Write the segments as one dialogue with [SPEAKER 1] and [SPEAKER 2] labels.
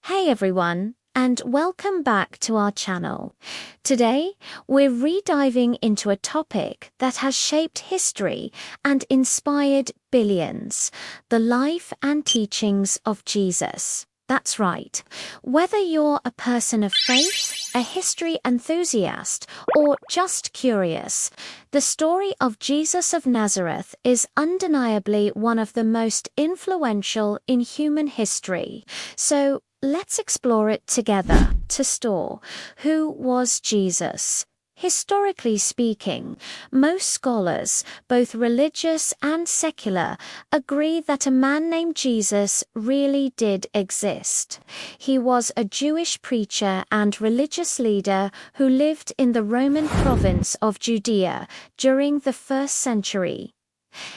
[SPEAKER 1] Hey everyone, and welcome back to our channel. Today, we're re-diving into a topic that has shaped history and inspired billions, the life and teachings of Jesus. That's right. Whether you're a person of faith, a history enthusiast, or just curious, the story of Jesus of Nazareth is undeniably one of the most influential in human history. So, let's explore it together. To store, who was Jesus? Historically speaking, most scholars, both religious and secular, agree that a man named Jesus really did exist. He was a Jewish preacher and religious leader who lived in the Roman province of Judea during the 1st century.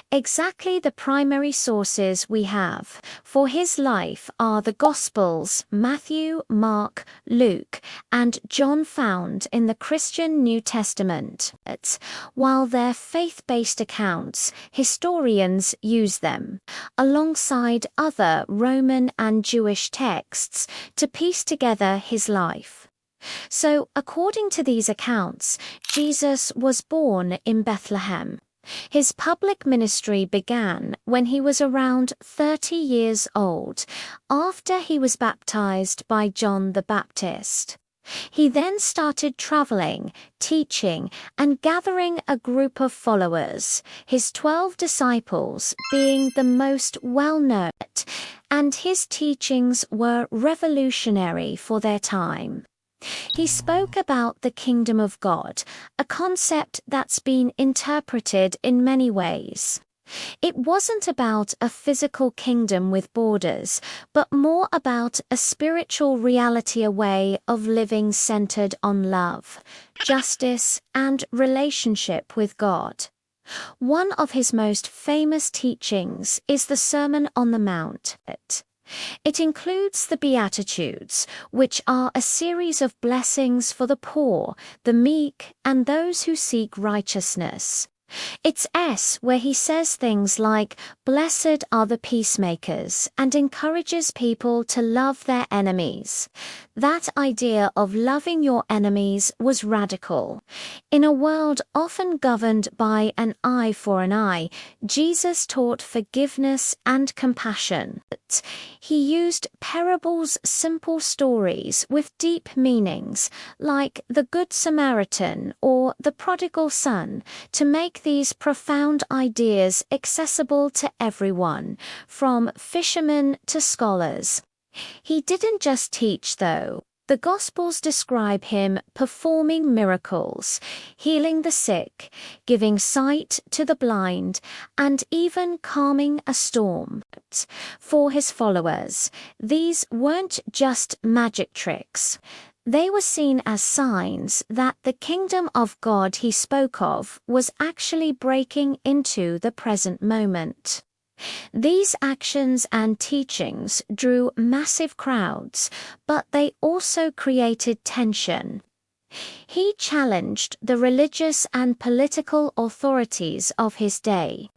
[SPEAKER 1] Exactly the primary sources we have for his life are the Gospels, Matthew, Mark, Luke, and John found in the Christian New Testament. While they're faith-based accounts, historians use them, alongside other Roman and Jewish texts, to piece together his life. So, according to these accounts, Jesus was born in Bethlehem. His public ministry began when he was around 30 years old, after he was baptized by John the Baptist. He then started traveling, teaching, and gathering a group of followers, his 12 disciples being the most well-known, and his teachings were revolutionary for their time. He spoke about the kingdom of God, a concept that's been interpreted in many ways. It wasn't about a physical kingdom with borders, but more about a spiritual reality, a way of living centered on love, justice, and relationship with God. One of his most famous teachings is the Sermon on the Mount. It includes the Beatitudes, which are a series of blessings for the poor, the meek, and those who seek righteousness. It's where he says things like, "Blessed are the peacemakers," and encourages people to love their enemies. That idea of loving your enemies was radical. In a world often governed by an eye for an eye, Jesus taught forgiveness and compassion. He used parables, simple stories with deep meanings, like the Good Samaritan or the Prodigal Son, to make these profound ideas accessible to everyone, from fishermen to scholars. He didn't just teach, though. The Gospels describe him performing miracles, healing the sick, giving sight to the blind, and even calming a storm. For his followers, these weren't just magic tricks. They were seen as signs that the kingdom of God he spoke of was actually breaking into the present moment. These actions and teachings drew massive crowds, but they also created tension. He challenged the religious and political authorities of his day.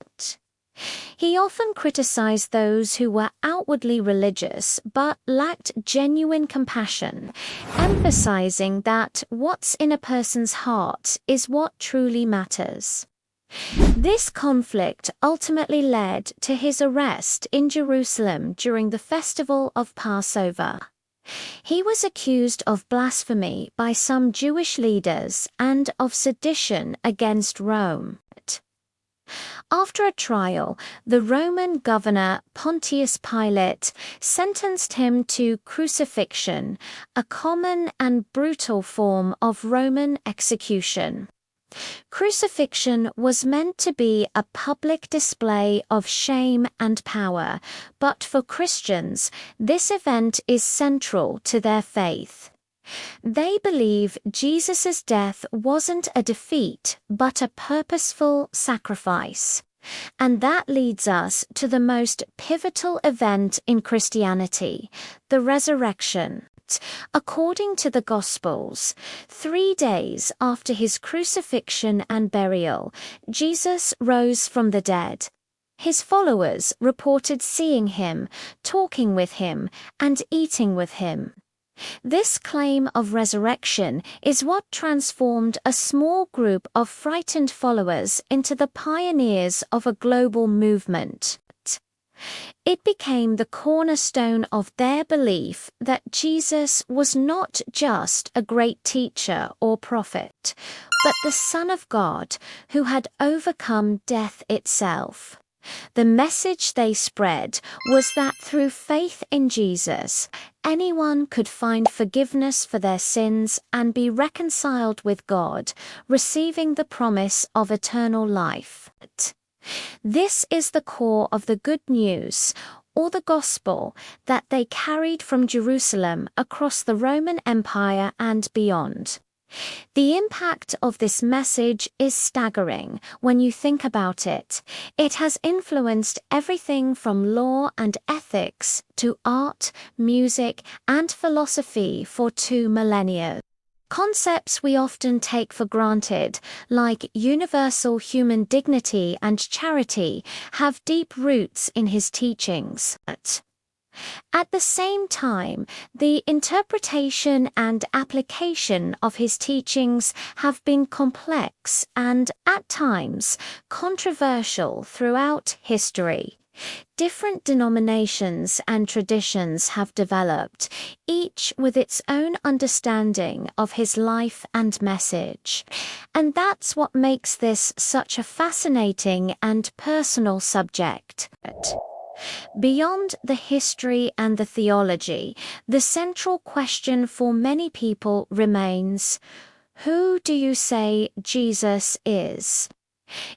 [SPEAKER 1] He often criticized those who were outwardly religious but lacked genuine compassion, emphasizing that what's in a person's heart is what truly matters. This conflict ultimately led to his arrest in Jerusalem during the festival of Passover. He was accused of blasphemy by some Jewish leaders and of sedition against Rome. After a trial, the Roman governor Pontius Pilate sentenced him to crucifixion, a common and brutal form of Roman execution. Crucifixion was meant to be a public display of shame and power, but for Christians, this event is central to their faith. They believe Jesus' death wasn't a defeat, but a purposeful sacrifice. And that leads us to the most pivotal event in Christianity, the resurrection. According to the Gospels, 3 days after his crucifixion and burial, Jesus rose from the dead. His followers reported seeing him, talking with him, and eating with him. This claim of resurrection is what transformed a small group of frightened followers into the pioneers of a global movement. It became the cornerstone of their belief that Jesus was not just a great teacher or prophet, but the Son of God who had overcome death itself. The message they spread was that through faith in Jesus, anyone could find forgiveness for their sins and be reconciled with God, receiving the promise of eternal life. This is the core of the good news, or the gospel, that they carried from Jerusalem across the Roman Empire and beyond. The impact of this message is staggering when you think about it. It has influenced everything from law and ethics to art, music, and philosophy for 2 millennia. Concepts we often take for granted, like universal human dignity and charity, have deep roots in his teachings. At the same time, the interpretation and application of his teachings have been complex and, at times, controversial throughout history. Different denominations and traditions have developed, each with its own understanding of his life and message. And that's what makes this such a fascinating and personal subject. Beyond the history and the theology, the central question for many people remains, who do you say Jesus is?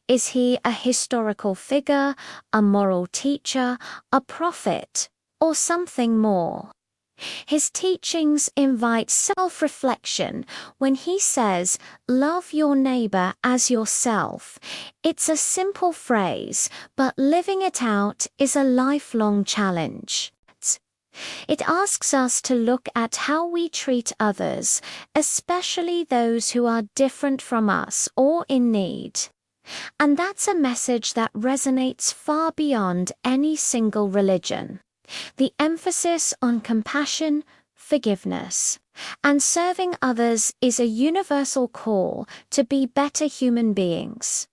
[SPEAKER 1] Is he a historical figure, a moral teacher, a prophet, or something more? His teachings invite self-reflection when he says, "Love your neighbor as yourself." It's a simple phrase, but living it out is a lifelong challenge. It asks us to look at how we treat others, especially those who are different from us or in need. And that's a message that resonates far beyond any single religion. The emphasis on compassion, forgiveness, and serving others is a universal call to be better human beings.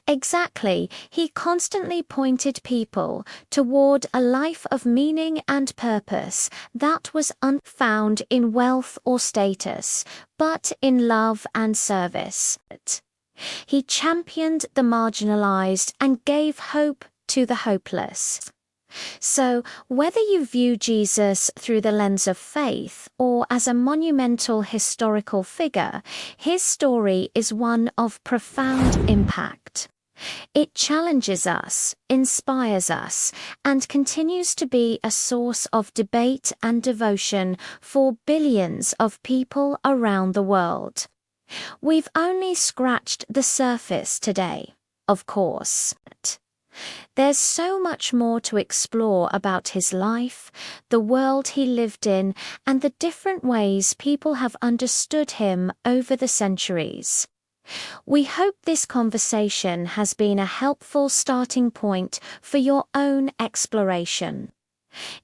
[SPEAKER 1] Exactly, he constantly pointed people toward a life of meaning and purpose that was unfound in wealth or status, but in love and service. He championed the marginalized and gave hope to the hopeless. So, whether you view Jesus through the lens of faith or as a monumental historical figure, his story is one of profound impact. It challenges us, inspires us, and continues to be a source of debate and devotion for billions of people around the world. We've only scratched the surface today, of course. There's so much more to explore about his life, the world he lived in, and the different ways people have understood him over the centuries. We hope this conversation has been a helpful starting point for your own exploration.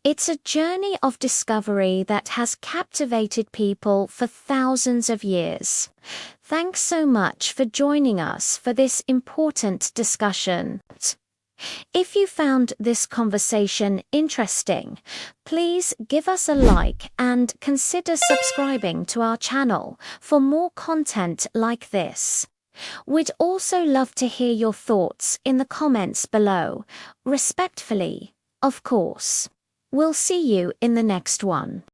[SPEAKER 1] It's a journey of discovery that has captivated people for thousands of years. Thanks so much for joining us for this important discussion. If you found this conversation interesting, please give us a like and consider subscribing to our channel for more content like this. We'd also love to hear your thoughts in the comments below, respectfully, of course. We'll see you in the next one.